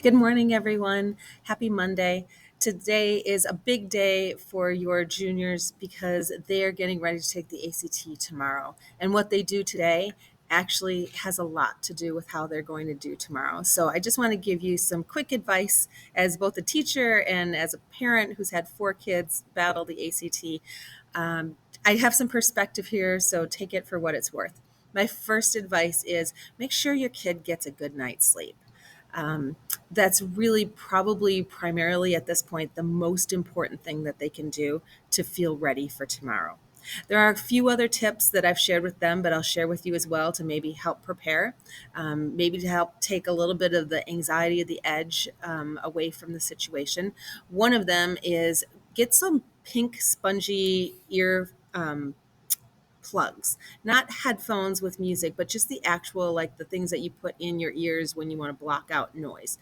Good morning, everyone. Happy Monday. Today is a big day for your juniors because they're getting ready to take the ACT tomorrow. And what they do today actually has a lot to do with how they're going to do tomorrow. So I just want to give you some quick advice as both a teacher and as a parent who's had 4 kids battle the ACT. I have some perspective here, so take it for what it's worth. My first advice is make sure your kid gets a good night's sleep. Um, that's really probably primarily at this point the most important thing that they can do to feel ready for tomorrow. There are a few other tips that I've shared with them, but I'll share with you as well to maybe help prepare, maybe to help take a little bit of the anxiety of the edge away from the situation. One of them is get some pink spongy ear plugs, not headphones with music, but just the actual, like the things that you put in your ears when you want to block out noise.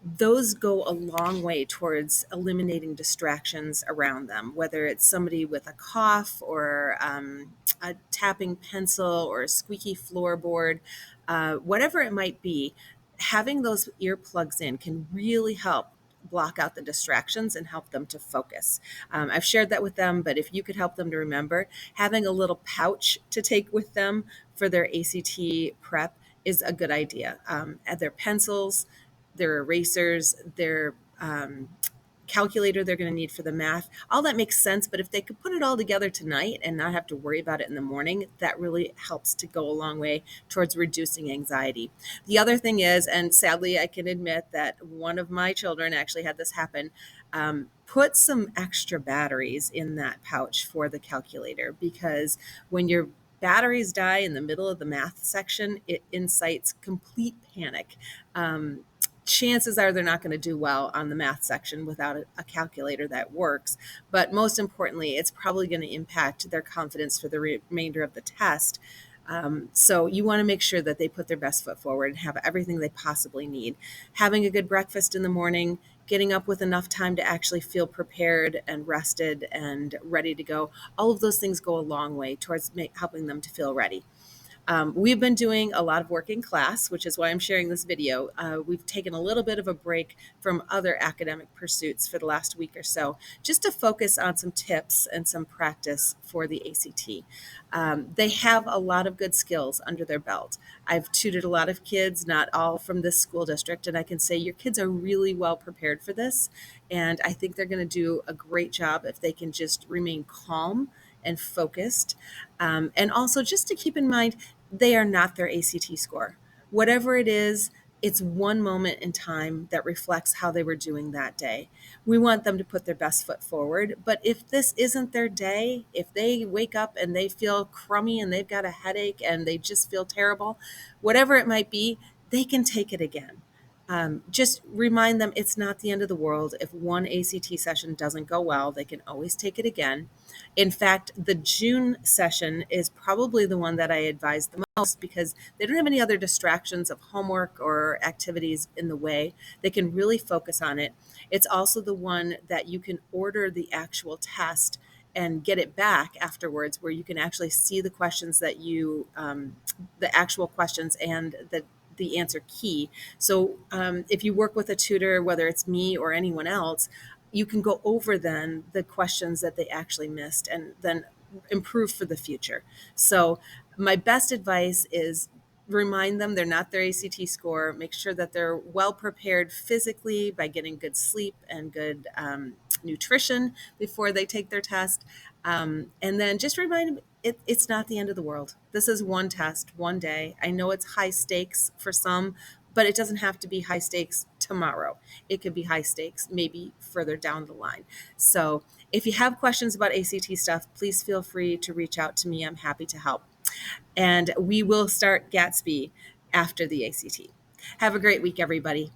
Those go a long way towards eliminating distractions around them, whether it's somebody with a cough or a tapping pencil or a squeaky floorboard, whatever it might be. Having those earplugs in can really help block out the distractions and help them to focus. I've shared that with them, but if you could help them to remember, having a little pouch to take with them for their ACT prep is a good idea. Their pencils, their erasers, their calculator they're going to need for the math. All that makes sense, but if they could put it all together tonight and not have to worry about it in the morning, that really helps to go a long way towards reducing anxiety. The other thing is, and sadly, I can admit that one of my children actually had this happen. Put some extra batteries in that pouch for the calculator because when your batteries die in the middle of the math section, it incites complete panic. Chances are they're not going to do well on the math section without a calculator that works. But most importantly, it's probably going to impact their confidence for the remainder of the test. So you want to make sure that they put their best foot forward and have everything they possibly need. Having a good breakfast in the morning, getting up with enough time to actually feel prepared and rested and ready to go. All of those things go a long way towards helping them to feel ready. We've been doing a lot of work in class, which is why I'm sharing this video. We've taken a little bit of a break from other academic pursuits for the last week or so, just to focus on some tips and some practice for the ACT. They have a lot of good skills under their belt. I've tutored a lot of kids, not all from this school district, and I can say your kids are really well prepared for this. And I think they're going to do a great job if they can just remain calm and focused. And also just to keep in mind, they are not their ACT score. Whatever it is, it's one moment in time that reflects how they were doing that day. We want them to put their best foot forward. But if this isn't their day, if they wake up and they feel crummy and they've got a headache and they just feel terrible, whatever it might be, they can take it again. Just remind them it's not the end of the world. If one ACT session doesn't go well, they can always take it again. In fact, the June session is probably the one that I advise the most because they don't have any other distractions of homework or activities in the way. They can really focus on it. It's also the one that you can order the actual test and get it back afterwards, where you can actually see the questions that the actual questions and the answer key. So if you work with a tutor, whether it's me or anyone else, you can go over then the questions that they actually missed and then improve for the future. So my best advice is remind them they're not their ACT score. Make sure that they're well prepared physically by getting good sleep and good nutrition before they take their test. And then just remind them it's not the end of the world. This is one test, one day. I know it's high stakes for some, but it doesn't have to be high stakes tomorrow. It could be high stakes maybe further down the line. So if you have questions about ACT stuff, please feel free to reach out to me. I'm happy to help. And we will start Gatsby after the ACT. Have a great week, everybody.